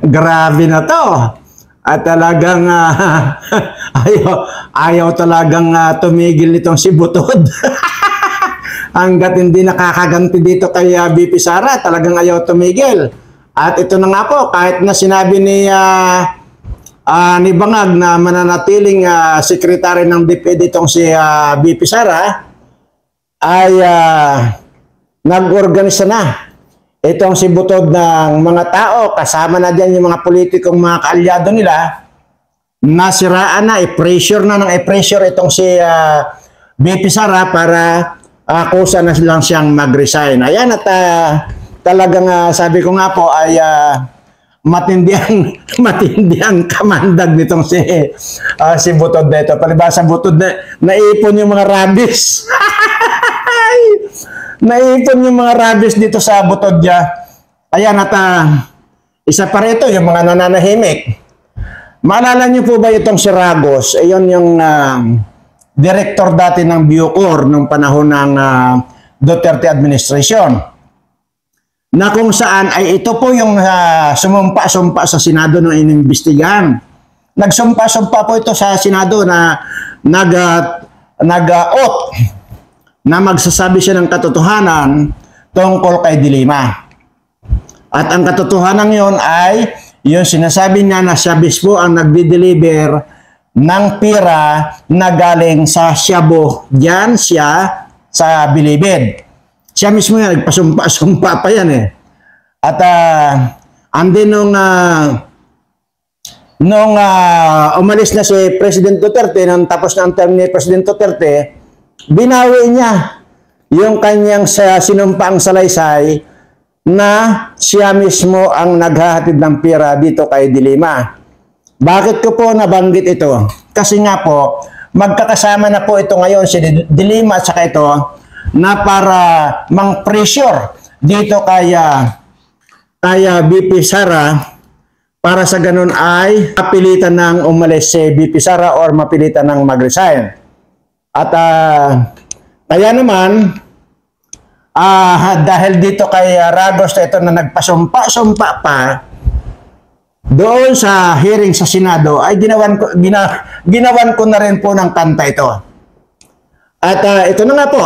Grabe na to. At talagang ayaw talagang tumigil nitong si Butod. Hanggat hindi nakakaganti dito kay BP Sara, talagang ayaw tumigil. At ito na nga po, kahit na sinabi ni Bangag na mananatiling sekretary ng DepEd itong si BP Sara, ay nag-organisa na itong si Butod ng mga tao, kasama na dyan yung mga politikong mga kaalyado nila, nasiraan na, i-pressure itong si BP Sara para kusa na lang siyang mag-resign. Ayan, at talagang sabi ko nga po ay matindihang kamandag nitong si Butod na ito. Palibasa Butod na naipon yung mga rabies. Naipon yung mga rabies dito sa Butod niya. Ayan, at isa pa rito, yung mga nananahimik. Maalala niyo po ba itong si Ragos? Ayun yung director dati ng Bucor nung panahon ng Duterte administration. Na kung saan ay ito po yung sumumpa-sumpa sa Senado nung inimbestigahan. Nagsumpa-sumpa po ito sa Senado na nag-oath na magsasabi siya ng katotohanan tungkol kay De Lima. At ang katotohanan yon ay yung sinasabi niya na siya mismo ang nagdi-deliver ng pira na galing sa Shabu. Diyan siya sa Bilibid. Siya mismo yan, nagpasumpa pa yan eh. At andin nung umalis na si President Duterte, nang tapos na ang term ni President Duterte, binawi niya yung kanyang sinumpaang salaysay na siya mismo ang naghahatid ng pira dito kay De Lima. Bakit ko po nabanggit ito? Kasi nga po, magkakasama na po ito ngayon si De Lima at saka ito na para mang-pressure dito kaya BP Sara para sa ganun ay mapilitan ng umalis si BP Sara or mapilitan ng mag-resign. At kaya naman, dahil dito kay Ragos na ito na nagpasumpa-sumpa pa, doon sa hearing sa Senado ay ginawan ko na rin po ng kanta ito. At ito na nga po.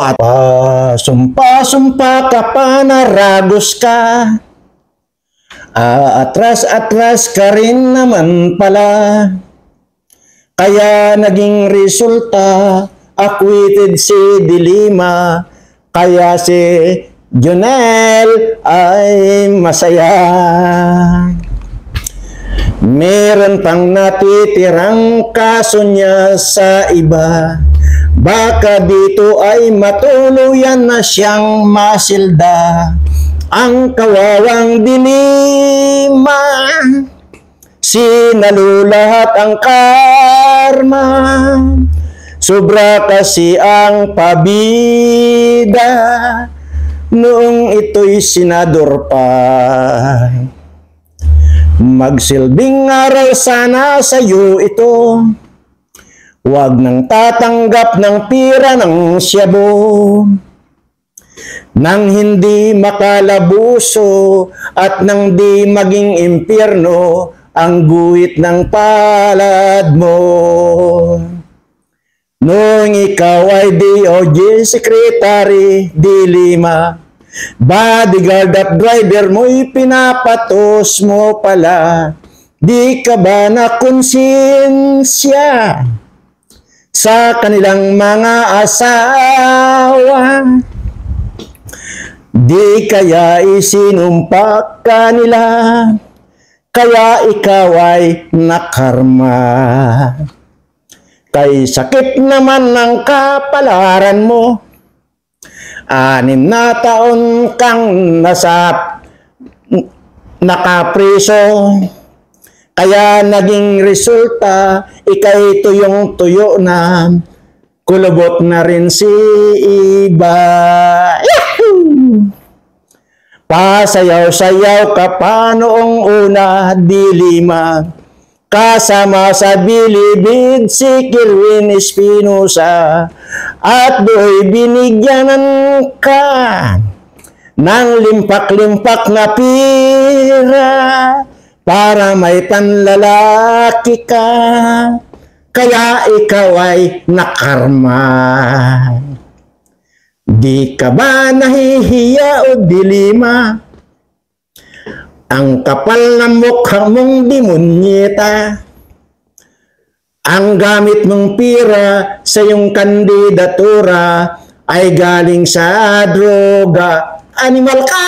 Sumpa-sumpa ka pa na Ragos ka, atras-atras ka rin naman pala, kaya naging resulta acquitted si De Lima, kaya si Jonel ay masaya. Meron pang natitirang kaso niya sa iba, baka dito ay matuluyan na siyang masilda. Ang kawawang De Lima, sinalulahat ang karma, sobra kasi ang pabida, noong ito'y senador pa. Magsilbing aral sana sa iyo ito, huwag nang tatanggap ng pira ng Shabu, nang hindi makalabuso at nang di maging impyerno ang guhit ng palad mo. Noong ikaw ay DOJ Secretary De Lima, bodyguard at driver mo'y pinapatos mo pala. Di ka ba na konsensya sa kanilang mga asawa? Di kaya isinumpa ka nila, kaya ikaw ay nakarma. Kay sakit naman ng kapalaran mo, 6 na taon kang nakapriso, kaya naging resulta, ika'y tuyong-tuyo na, kulubot na rin si iba. Yahoo! Pasayaw-sayaw ka pa noong una, De Lima, kasama sa Bilibid si Kirwin Espinosa, at do'y binigyanan ka ng limpak-limpak na pira para may panlalaki ka, kaya ikaw ay nakarma. Di ka ba nahihiya o dilima? Ang kapal ng mukha mong demunyeta, ang gamit mong pira sa iyong kandidatura ay galing sa droga. Animal ka!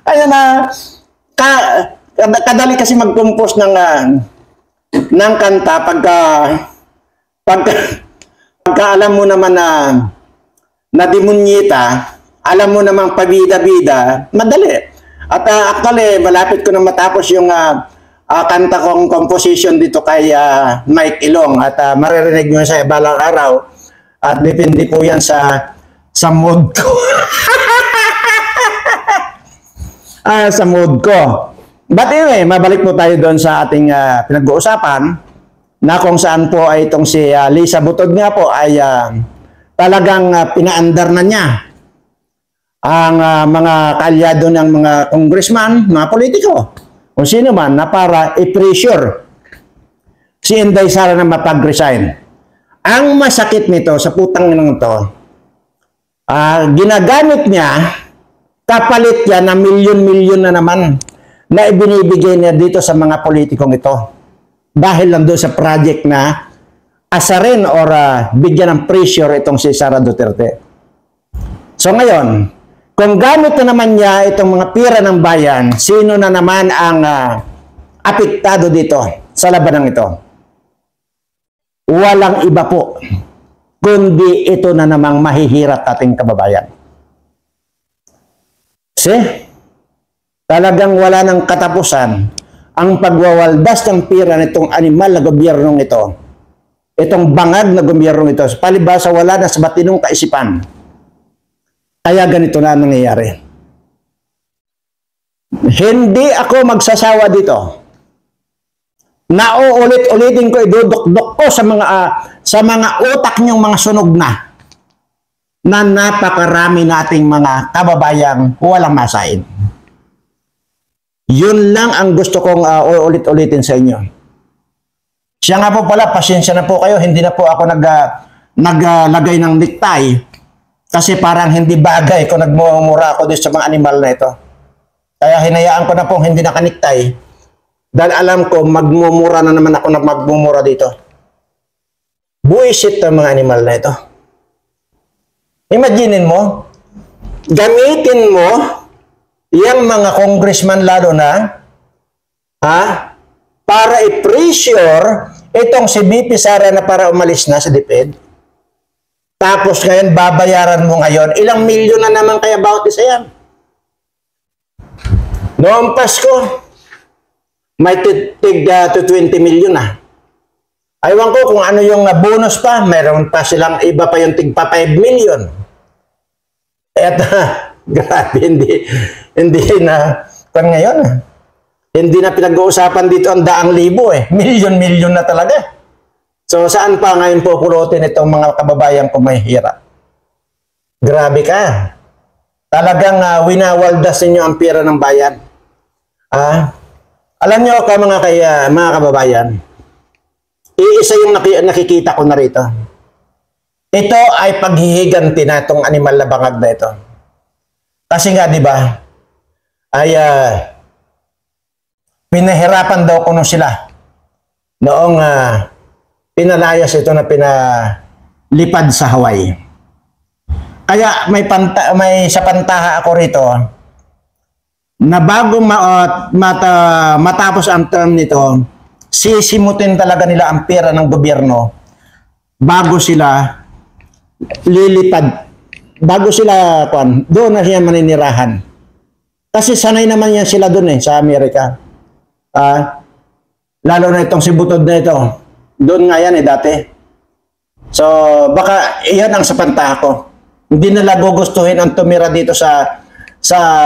Ayan na. Kadali kasi mag-compose ng kanta pagka alam mo naman na demunyeta, alam mo naman pabida-bida, madali. At actually, malapit ko na matapos yung kanta kong composition dito kay Mike Ilong at maririnig nyo sa balang araw at depende po yan sa mood ko. Sa mood ko. But anyway, mabalik po tayo doon sa ating pinag-uusapan na kung saan po ay itong si Lisa Butod nga po ay talagang pinaandar na niya ang mga kalyado ng mga congressman, mga politiko, kung sino man na para i-pressure si Inday Sara na mapag-resign. Ang masakit nito sa putang ng to, ginagamit niya, kapalit niya na milyon-milyon na naman na ibinibigay niya dito sa mga politikong ito. Dahil lang doon sa project na asarin or bigyan ng pressure itong si Sara Duterte. So ngayon, kung gamit na naman niya itong mga pira ng bayan, sino na naman ang apektado dito sa labanang ito? Walang iba po, kundi ito na namang mahihirap ating kababayan. See? Talagang wala ng katapusan ang pagwawaldas ng pira nitong animal na gobyernong ito. Itong bangag na gobyernong ito. Palibhasa wala na sa matinong kaisipan. Kaya ganito na nangyayari. Hindi ako magsasawa dito. Nauulit-ulitin ko, idudukdok ko sa mga utak niyong mga sunog na napakarami nating mga kababayang walang masain. Yun lang ang gusto kong ulit-ulitin sa inyo. Siya nga po pala, pasensya na po kayo, hindi na po ako naglagay ng necktie kasi parang hindi bagay kung nagmumura ako dito sa mga animal na ito. Kaya hinayaan ko na pong hindi naka-necktie dahil alam ko magmumura na naman ako na magmumura dito. Buisit ang mga animal na ito. Imaginin mo, gamitin mo yung mga congressman lalo na para i-pressure itong si BP Sara na para umalis na sa DepEd. Tapos ngayon babayaran mo ngayon, ilang milyon na naman kaya bawat isa yan. Noong Pasko, may tig to 20 milyon na. Aywan ko kung ano yung bonus pa, mayroon pa silang iba pa yung tig pa 5 milyon. At grabe, hindi na kung ngayon. Hindi na pinag-uusapan dito ang daang libo Milyon-milyon na talaga. So saan pa ngayon pupulutin itong mga kababayan kung may hirap? Grabe ka. Talagang winawaldas ninyo ang pera ng bayan. Alam nyo ka mga kababayan, iisa yung nakikita ko na rito. Ito ay paghihiganti na itong animal na bangag na ito. Kasi nga, di ba, ay pinahirapan daw kuno sila noong pinalayas ito na pinalipad sa Hawaii. Kaya may sa pantaha ako rito na bago matapos ang term nito, sisimutin talaga nila ang pera ng gobyerno bago sila lilipad. Bago sila, doon na siya maninirahan. Kasi sanay naman yan sila doon sa Amerika. Lalo na itong si Butod na ito. Doon nga yan dati. So, baka iyan ang sapantaha ko. Hindi nila gugustuhin ang tumira dito sa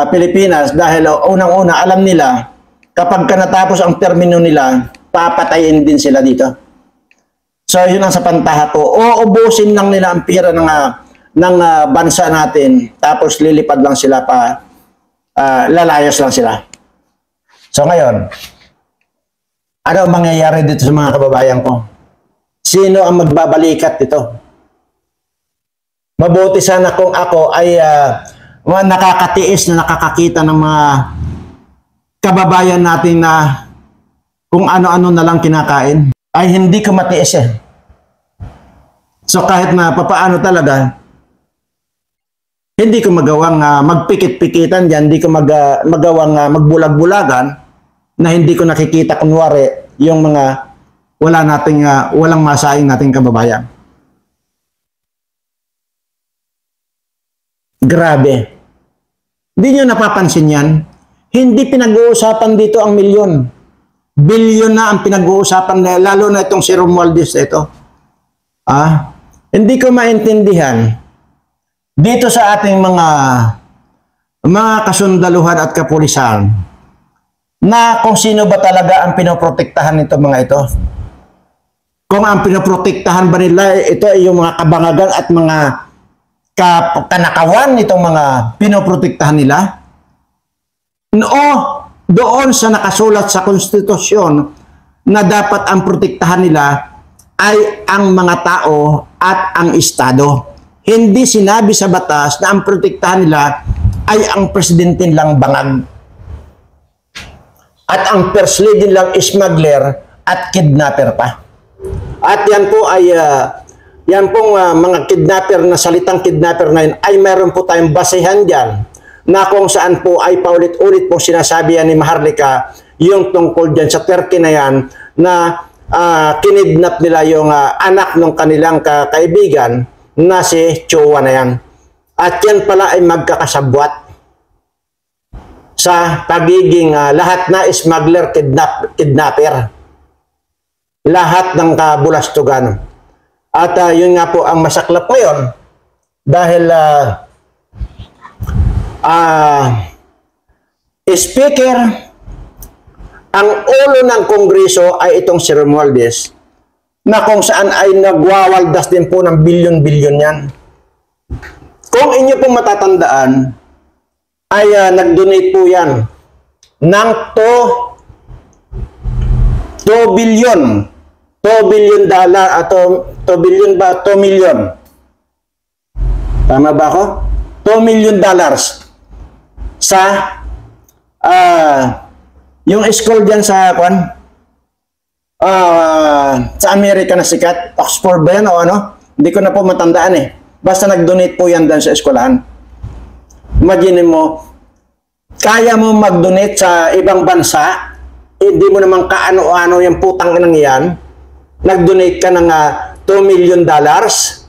Pilipinas dahil unang-una alam nila kapag natapos ang termino nila, papatayin din sila dito. So, So yun ang sa pantaha ko. Uubusin lang nila ang pira ng bansa natin. Tapos lilipad lang sila pa, lalayas lang sila. So ngayon, ano ang mangyayari dito sa mga kababayan ko? Sino ang magbabalikat dito? Mabuti sana kung ako ay nakakatiis na nakakakita ng mga kababayan natin na kung ano-ano na lang kinakain. Ay hindi ko matiis eh. So kahit na papaano talaga, hindi ko magawang magpikit-pikitan dyan, hindi ko magawang magbulag-bulagan na hindi ko nakikita kunwari yung mga walang masaing nating kababayan. Grabe. Hindi nyo napapansin yan? Hindi pinag-uusapan dito ang milyon. Bilyon na ang pinag-uusapan, lalo na itong si Romualdez ito. Hindi ko maintindihan dito sa ating mga kasundaluhan at kapulisan na kung sino ba talaga ang pinoprotektahan nito mga ito. Kung ang pinoprotektahan ba nila ito ay yung mga kabangagan at mga kanakawan nitong mga pinoprotektahan nila. O doon sa nakasulat sa konstitusyon na dapat ang protektahan nila ay ang mga tao at ang Estado. Hindi sinabi sa batas na ang protektahan nila ay ang presidente lang bangag. At ang first lady lang smuggler at kidnapper pa. At yan po ay yan pong mga kidnapper na salitang kidnapper na yun ay meron po tayong basehan dyan na kung saan po ay paulit-ulit po sinasabi yan ni Maharlika yung tungkol dyan sa Turkey na yan na kinidnap nila yung anak ng kanilang kaibigan na si Chowa na yan. At yan pala ay magkakasabwat sa pagiging lahat na smuggler, kidnapper. Lahat ng kabulastugan. At yun nga po ang masaklap ngayon dahil speaker, ang ulo ng Kongreso ay itong si Romualdez na kung saan ay nagwawaldas din po ng bilyon-bilyon yan. Kung inyo pong matatandaan, ay nag-donate po yan ng 2 billion. 2 billion dollar atau 2 billion ba? 2 million. Tama ba ako? 2 million dollars sa yung school dyan sa sa Amerika na sikat, Oxford ba yan o ano? Hindi ko na po matandaan eh. Basta nag-donate po yan dyan sa eskwelahan. Imagine mo, kaya mo mag-donate sa ibang bansa, hindi mo naman kaano-ano yung putang inang yan, nag-donate ka ng 2 million dollars,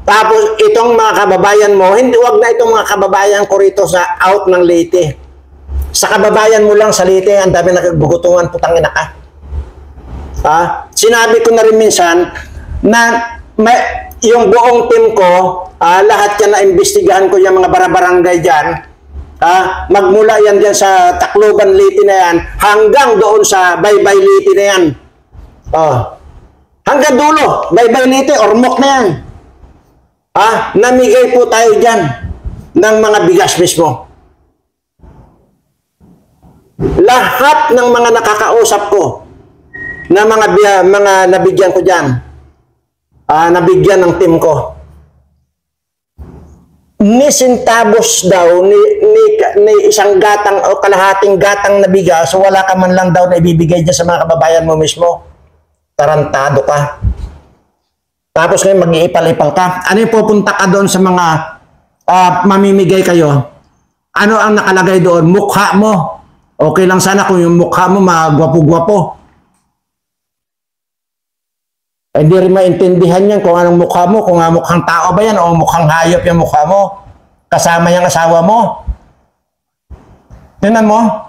tapos itong mga kababayan mo, hindi, wag na itong mga kababayan ko rito sa out ng Leyte. Sa kababayan mo lang sa Leyte, ang dami nagbugutungan, putang ina ka. Sinabi ko na rin minsan na yung buong team ko, lahat yan na imbestigahan ko yung mga barangay dyan, magmula yan dyan sa Tacloban Leyte na yan, hanggang doon sa Baybay Leyte na yan. Hanggang dulo, Baybay Leyte, Ormoc na yan. Namigay po tayo dyan ng mga bigas mismo. Lahat ng mga nakakausap ko na mga nabigyan ko dyan, nabigyan ng team ko. Ni centavos daw, ni isang gatang o kalahating gatang na bigas, wala ka man lang daw na ibibigay dyan sa mga kababayan mo mismo. Tarantado ka. Tapos ngayon mag-iipal-ipal ka. Ano yung pupunta ka doon sa mga mamimigay kayo? Ano ang nakalagay doon? Mukha mo. Okay lang sana kung yung mukha mo magwapo-gwapo. Hindi rin maintindihan yan kung anong mukha mo, kung mukhang tao ba yan o mukhang hayop yung mukha mo. Kasama yung asawa mo. Tingnan mo.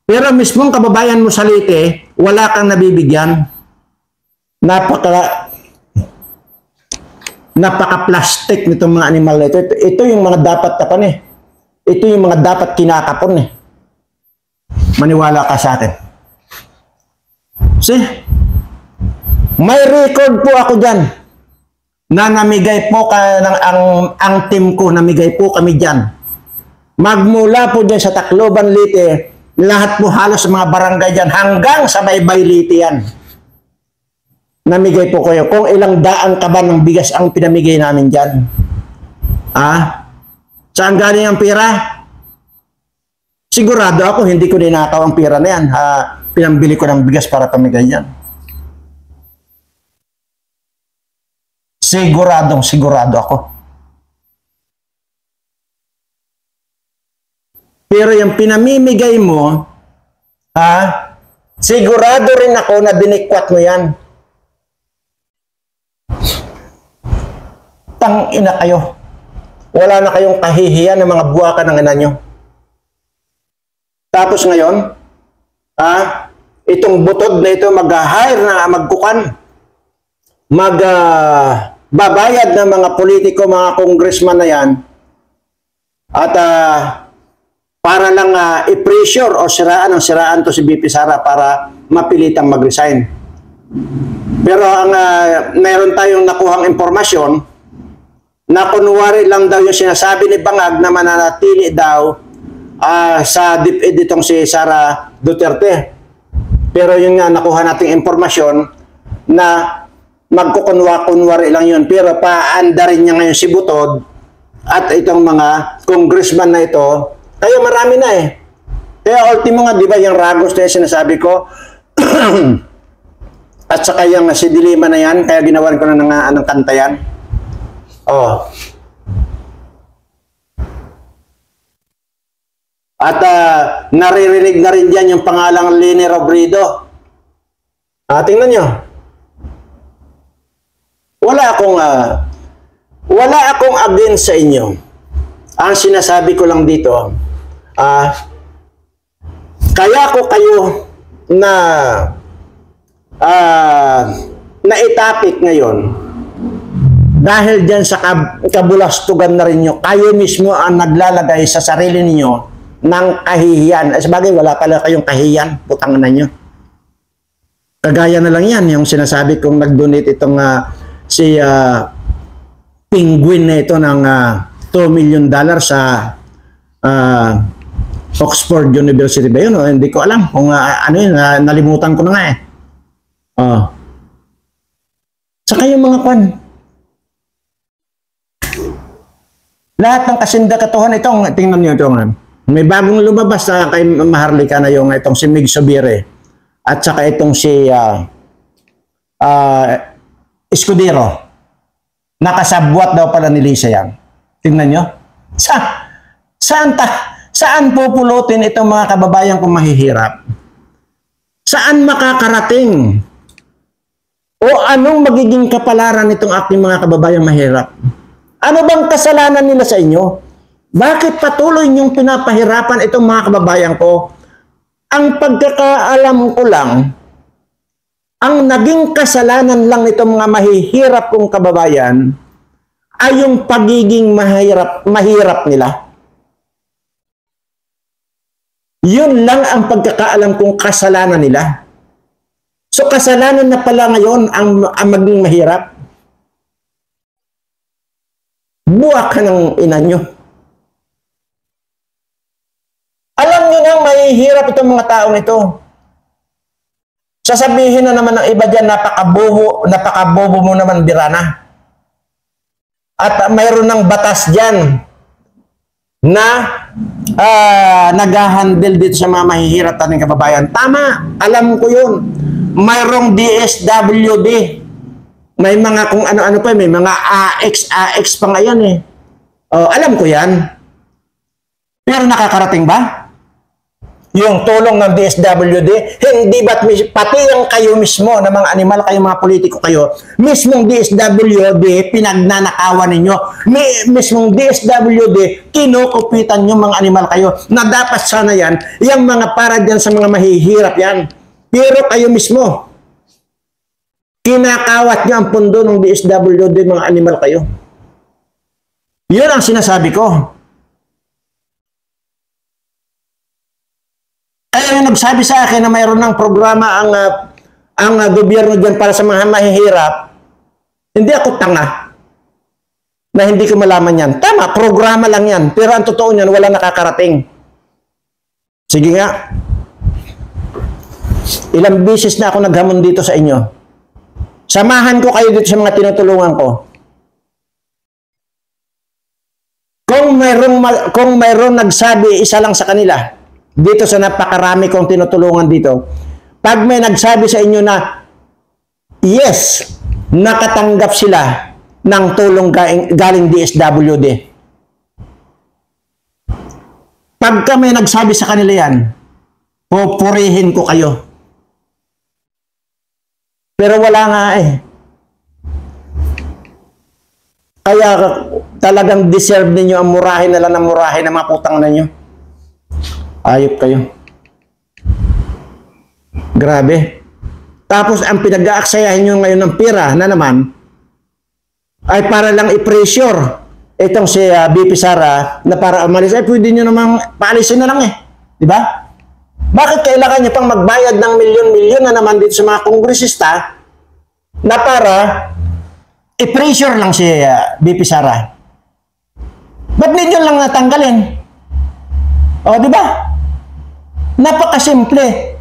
Pero mismong kababayan mo sa Leyte, wala kang nabibigyan. Napaka-plastic nitong mga animal na ito. Ito yung mga dapat kapon eh. Ito yung mga dapat kinakapon eh. Maniwala ka sa akin. See? May record po ako dyan na namigay po ang team ko, namigay po kami dyan. Magmula po dyan sa Tacloban, Leyte, lahat po halos mga barangay dyan hanggang sa Baybay, Leyte yan. Namigay po kayo. Kung ilang daan ka ba ng bigas ang pinamigay namin dyan? Saan galing ang pera? Sigurado ako, hindi ko ninakaw ang pera na yan. Pinambili ko ng bigas para pamigay yan. Sigurado ako. Pero yung pinamimigay mo, sigurado rin ako na dinikwat mo yan. Tang-ina kayo. Wala na kayong kahihiyan ng mga buwakan ng ina nyo. Tapos ngayon, itong butod na ito mag-hire na magkukan, babayad ng mga politiko, mga congressman na yan, at para lang i-pressure o siraan to si BP Sara para mapilitang mag-resign. Pero ang meron tayong nakuhang impormasyon na kunwari lang daw yung sinasabi ni Bangag na mananatili daw sa DepEd itong si Sara Duterte. Pero yung nakuha nating impormasyon na magkukunwari lang yun. Pero paandarin niya ngayon si Butod at itong mga congressman na ito. Kaya marami na eh. Kaya ultimo nga, di ba, yung Ragos na yung sinasabi ko, at saka yung si Dilima na yan, kaya ginawan ko na ng kanta yan. At naririnig na rin dyan yung pangalang Leni Robredo. Tingnan nyo. Wala akong against sa inyo. Ang sinasabi ko lang dito, kaya ko kayo na naitapik ngayon dahil dyan sa kabulastugan na rin nyo, kayo mismo ang naglalagay sa sarili ninyo ng kahihiyan. Sabagay, wala pala kayong kahihiyan, putang na nyo. Kagaya na lang yan, yung sinasabi kong nag-donate itong si Penguin na ito ng $2 million sa Oxford University ba yun? Hindi ko alam kung ano yun, nalimutan ko na nga eh. Saka yung mga kwan. Lahat ng kasindakatuhan itong, tingnan nyo itong, may bagong lumabas na kay Maharlika na yung itong si Mig Subire at saka itong si Escudero. Nakasabwat daw pala ni Lisa yan. Tingnan nyo. Saan pupulutin itong mga kababayan kung mahihirap? Saan makakarating? O anong magiging kapalaran itong aking mga kababayang mahirap? Ano bang kasalanan nila sa inyo? Bakit patuloy niyong pinapahirapan itong mga kababayan ko? Ang pagkakaalam ko lang, ang naging kasalanan lang nitong mga mahihirap kong kababayan ay yung pagiging mahirap nila. Yun lang ang pagkakaalam kong kasalanan nila. So kasalanan na pala ngayon ang maging mahirap. Buwak ka ng ina nyo. Alam nyo na mahihirap itong mga taong ito. Sasabihin na naman ng iba dyan, napakabobo mo naman, Birana. At mayroon ng batas dyan na nag-handle dito sa mga mahihirap nating kababayan. Tama, alam ko yun. Mayroong DSWD. May mga kung ano-ano pa, may mga AX pa nga yan eh. Alam ko yan. Pero nakakarating ba? Yung tulong ng DSWD, hindi ba't pati yung kayo mismo na mga animal kayo, mga politiko kayo, mismong DSWD pinagnanakawan ninyo, mismong DSWD kinukupitan yung mga animal kayo, na dapat sana yan, yung mga para dyan sa mga mahihirap yan. Pero kayo mismo, kinakawat nyo ang pundo ng DSWD, mga animal kayo. Yun ang sinasabi ko. Yung nagsabi sa akin na mayroon ng programa ang gobyerno dyan para sa mga mahihirap, hindi ako tanga na hindi ko malaman yan. Tama, programa lang yan. Pero ang totoo niyan, wala nakakarating. Sige nga. Ilang beses na ako naghamon dito sa inyo. Samahan ko kayo dito sa mga tinutulungan ko. Kung mayroong nagsabi, isa lang sa kanila, dito sa napakarami kong tinutulungan dito, pag may nagsabi sa inyo na, yes, nakatanggap sila ng tulong galing DSWD. Pagka may nagsabi sa kanila yan, pupurihin ko kayo. Pero wala nga eh. Kaya talagang deserve ninyo ang murahin na lang ng murahin ng mga putang na nyo. Ayop kayo. Grabe. Tapos ang pinag-aaksayahin nyo ngayon ng pira na naman ay para lang i-pressure itong si BP Sara na para umalis. Ay pwede nyo namang paalisin na lang eh. Diba? Bakit kailangan nyo pang magbayad ng milyon-milyon na naman dito sa mga kongresista na para i-pressure lang si BP Sara? Ba't ninyo lang natanggalin? O, di ba? Napakasimple.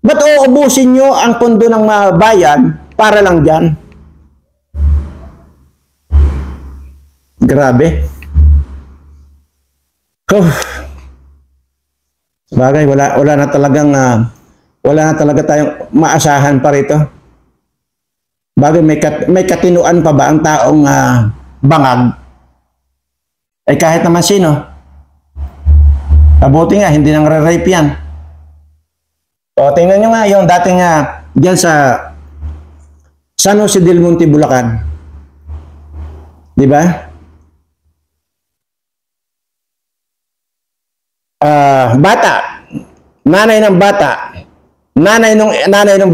Ba't uubusin nyo ang pondo ng mga bayan para lang dyan? Grabe. Bagay, wala na talaga tayong maasahan pa rito. Bagay, may katinuan pa ba ang taong bangag? Eh kahit naman sino. Mabuti nga, hindi nang re-rape yan. O, tingnan nyo nga yung dating dyan sa San Jose del Monte, Bulacan. Di ba? Bata. Nanay ng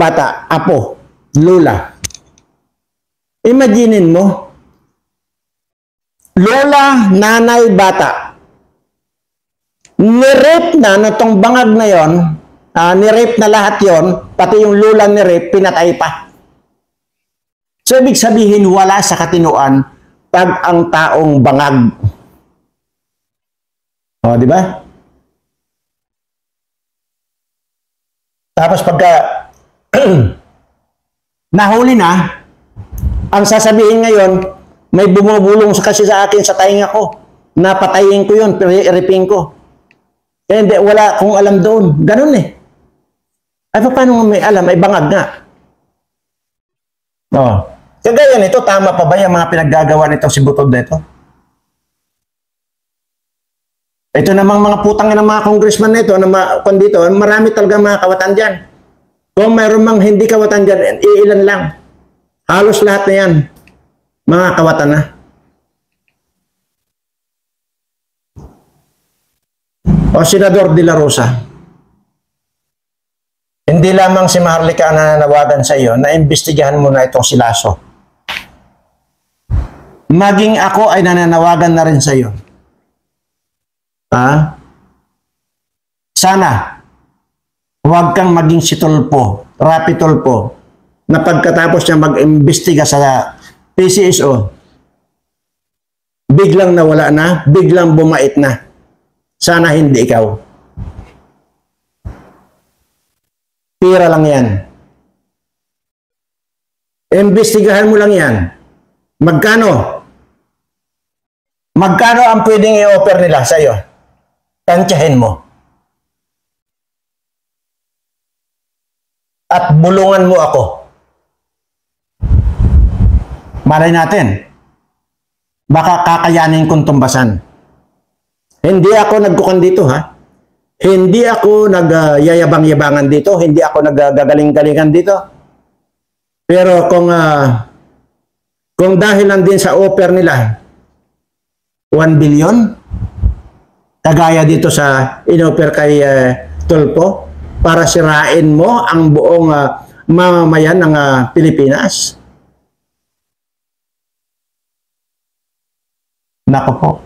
bata, apo, lola. Imaginin mo, lola, nanay, bata. Nirape na itong bangag na yon, nirape na lahat yon, pati yung lola nirape, pinatay pa. So, ibig sabihin, wala sa katinuan pag ang taong bangag. O, di ba? Tapos pagka nahuli na, ang sasabihin ngayon, may bumubulong kasi sa akin sa tainga ko. Napatayin ko yun, iripin ko. Eh, hindi, wala akong alam doon. Ganun eh. Ay, paano may alam? Ay, bangag nga. Oh. Kagaya nito, tama pa ba yung mga pinaggagawa nitong si Butod na ito? Ito namang mga putang ng mga congressman nito, kung dito, marami talaga mga kawatan dyan. Kung mayroon mang hindi kawatan dyan, iilan lang. Halos lahat na yan, mga kawatan na. O Senador De La Rosa, hindi lamang si Maharlika na nanawagan sa iyo na imbestigahan mo na itong si Lasso. Maging ako ay nananawagan na rin sa iyo. Sana, huwag kang maging si Tulfo, Rapi Tulfo, na pagkatapos niya mag-imbestiga sa PCSO, biglang nawala na, biglang bumait na. Sana hindi ikaw. Pira lang yan. Imbestigahan mo lang yan. Magkano? Magkano ang pwedeng i-offer nila sa iyo? Tansyahin mo. At bulungan mo ako. Malay natin. Baka kakayanin kong tumbasan. Hindi ako nagkukan dito, ha? Hindi ako nagyayabang-yabangan dito. Hindi ako naggagaling-galingan dito. Pero kung dahil lang din sa offer nila, 1 billion, kagaya dito sa in-offer kay Tulfo, para sirain mo ang buong mamamayan ng Pilipinas. Nako po.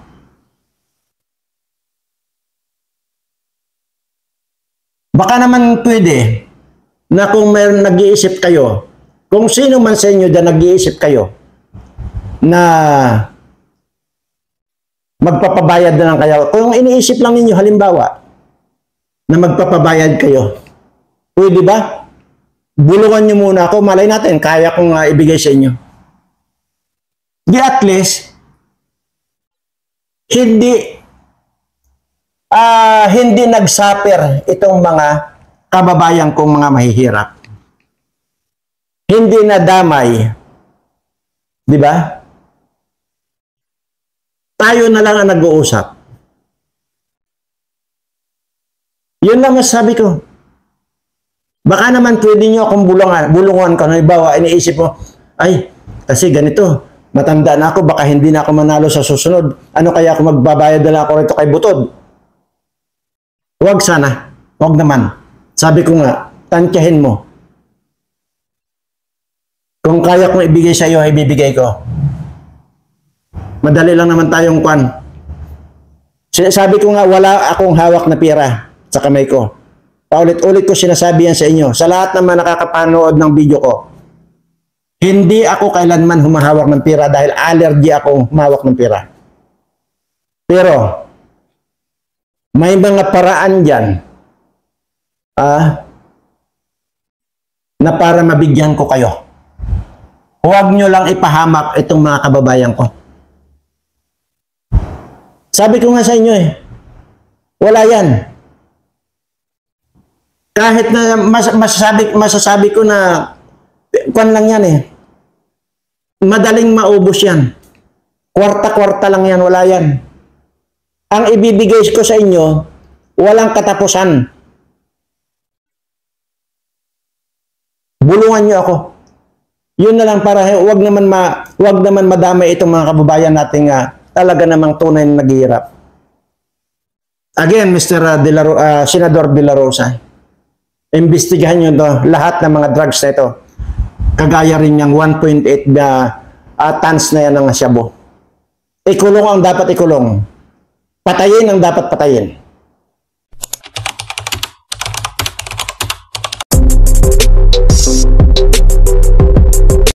Baka naman pwede, na kung may nag-iisip kayo, kung sino man sa inyo dyan nag-iisip kayo na magpapabayad na lang kayo, kung iniisip lang ninyo halimbawa na magpapabayad kayo, pwede ba? Bulungan nyo muna ako, malay natin, kaya kong ibigay sa inyo. Di at least, hindi nagsaper itong mga kababayan kong mga mahihirap. Hindi nadamay. Di ba? Tayo na lang ang nag-uusap. Yun lang masasabi ko. Baka naman pwede nyo akong bulungan ka. Halimbawa, iniisip mo, ay, kasi ganito, matanda na ako, baka hindi na ako manalo sa susunod. Ano kaya kung magbabayad na lang ako rito kay Butod? Huwag sana. Huwag naman. Sabi ko nga, tansyahin mo. Kung kaya kong ibigay sa iyo, ibibigay ko. Madali lang naman tayong kwan. Sabi ko nga, wala akong hawak na pera sa kamay ko. Paulit-ulit ko sinasabi yan sa inyo. Sa lahat naman nakakapanood ng video ko, hindi ako kailanman humahawak ng pera dahil allergy akong humawak ng pera. Pero, may mga paraan dyan na para mabigyan ko kayo. Huwag nyo lang ipahamak itong mga kababayan ko. Sabi ko nga sa inyo wala yan. Kahit na masasabi ko na kwan lang yan madaling maubos yan. Kwarta-kwarta lang yan, wala yan. Ang ibibigay ko sa inyo, walang katapusan. Bulungan nyo ako. Yun na lang para wag naman madamay itong mga kababayan nating talaga namang tunay na naghihirap. Again, Mr. Senador De La Rosa, imbestigahan nyo to, lahat ng mga drugs na ito. Kagaya rin yung 1.8 tons na yan ng shabu. Ikulong ang dapat ikulong. Patayin ang dapat patayin.